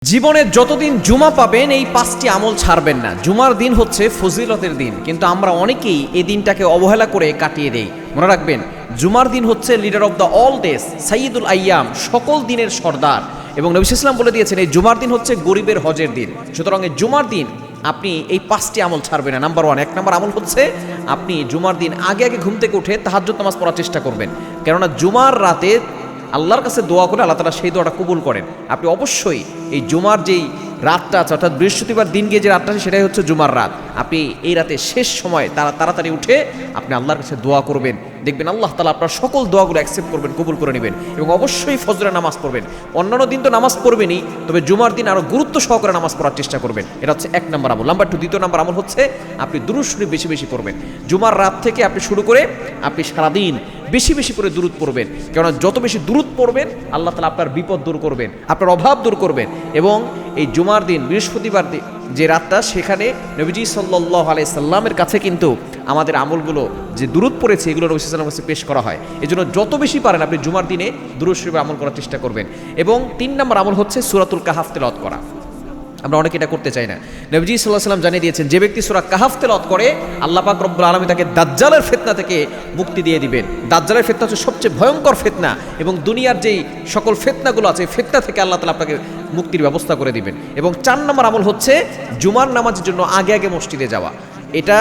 জীবনে যতদিন জুমা পাবেন এই 5টি আমল ছাড়বেন না। জুমার দিন হচ্ছে ফজিলতের দিন, কিন্তু আমরা অনেকেই এই দিনটাকে অবহেলা করে কাটিয়ে দেই। মনে রাখবেন, জুমার দিন হচ্ছে leader of the all days, সাইয়্যিদুল আইয়াম, সকল দিনের সর্দার। এবং নবী সাল্লাল্লাহু আলাইহি ওয়াসাল্লাম বলে দিয়েছেন এই জুমার দিন হচ্ছে গরিবের হজের দিন। সুতরাং এই জুমার দিন আপনি এই 5টি আমল ছাড়বেন না। নাম্বার 1, 1 নম্বর আমল হচ্ছে আপনি জুমার দিন আগে আগে ঘুম থেকে উঠে তাহাজ্জুদ নামাজ পড়ার চেষ্টা করবেন। কেননা জুমার রাতে আল্লাহর কাছে দোয়া করে আল্লাহ তাআলা সেই দোয়াটা কবুল করেন। আপনি অবশ্যই এই জুমার যেই রাতটা আছে, অর্থাৎ বৃহস্পতিবার দিন গিয়ে যে রাতটা আছে সেটাই হচ্ছে জুমার রাত। আপনি এই রাতে শেষ সময় তাড়াতাড়ি উঠে আপনি আল্লাহর কাছে দোয়া করবেন। দেখবেন আল্লাহ তাআলা আপনার সকল দোয়াগুলো অ্যাকসেপ্ট করবেন, কবুল করে নেবেন। এবং অবশ্যই ফজরের নামাজ পড়বেন। অন্যান্য দিন তো নামাজ পড়বেনই, তবে জুমার দিন আরও গুরুত্ব সহকারে নামাজ পড়ার চেষ্টা করবেন। এটা হচ্ছে 1 নম্বর আমল। নাম্বার 2, দ্বিতীয় নম্বর আমল হচ্ছে আপনি দুরূদ শরীফ বেশি বেশি পড়বেন। জুমার রাত থেকে আপনি শুরু করে আপনি সারাদিন বেশি বেশি করে দুরূদ পড়বেন। কেননা যত বেশি দুরূদ পড়বেন আল্লাহ তাআলা আপনার বিপদ দূর করবেন, আপনার অভাব দূর করবেন। এবং এই জুমার দিন বৃহস্পতিবার যে রাতটা, সেখানে নবীজি সাল্লাল্লাহু আলাইহি সাল্লামের কাছে কিন্তু আমাদের আমলগুলো যে দুরূদ পড়েছে এগুলো নবী সাল্লাল্লাহু আলাইহি ওয়াসাল্লামের কাছে পেশ করা হয়। এজন্য যত বেশি পারেন আপনি জুমার দিনে দুরূদ শরীফে আমল করার চেষ্টা করবেন। এবং 3 নম্বর আমল হচ্ছে সূরাতুল কাহাফ তেলাওয়াত করা। আমরা অনেকে এটা করতে চাই না। নবীজি সাল্লাল্লাহু আলাইহি ওয়াসাল্লাম জানিয়ে দিয়েছেন, যে ব্যক্তি সূরা কাহাফ তেলাওয়াত করে আল্লাহ পাক রব্বুল আলামিন তাকে দাজ্জালের ফিতনা থেকে মুক্তি দিয়ে দিবেন। দাজ্জালের ফিতনা হচ্ছে সবচেয়ে ভয়ঙ্কর ফিতনা, এবং দুনিয়ার যেই সকল ফিতনাগুলো আছে ফিতনা থেকে আল্লাহ তাআলা আপনাকে মুক্তির ব্যবস্থা করে দিবেন। এবং 4 নম্বর আমল হচ্ছে জুমার নামাজের জন্য আগে আগে মসজিদে যাওয়া। এটা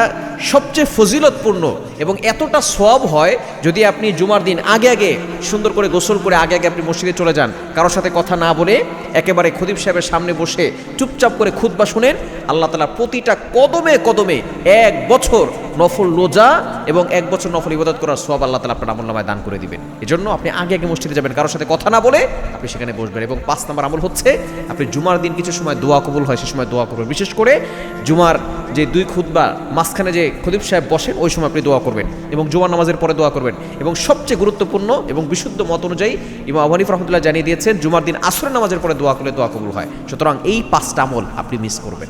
সবচেয়ে ফজিলতপূর্ণ এবং এতটা সওয়াব হয় যদি আপনি জুমার দিন আগে আগে সুন্দর করে গোসল করে আগে আগে আপনি মসজিদে চলে যান, কারোর সাথে কথা না বলে একেবারে খতিব সাহেবের সামনে বসে চুপচাপ করে খুতবা শুনেন। আল্লাহ তাআলা প্রতিটা কদমে কদমে 1 বছর নফল রোজা এবং 1 বছর নফল ইবাদত করার সওয়াব আল্লাহ তাআলা আপনার আমলনামায় দান করে দিবেন। এজন্য আপনি আগে আগে মসজিদে যাবেন, কারোর সাথে কথা না বলে আপনি সেখানে বসবেন। এবং 5 নম্বর আমল হচ্ছে আপনি জুমার দিন কিছু সময় দোয়া কবুল হয় সে সময় দোয়া করবেন। বিশেষ করে জুমার যে 2 খুতবা মাঝখানে যে খতিব সাহেব বসেন ওই সময় আপনি দোয়া করবেন এবং জুমার নামাজের পরে দোয়া করবেন। এবং সবচেয়ে গুরুত্বপূর্ণ এবং বিশুদ্ধ মত অনুযায়ী ইমাম আবু হানিফা রাহমাতুল্লাহ জানিয়ে দিয়েছেন, জুমার দিন আসরের নামাজের পরে দোয়া করলে দোয়া কবুল হয়। সুতরাং এই 5টা আমল আপনি মিস করবেন।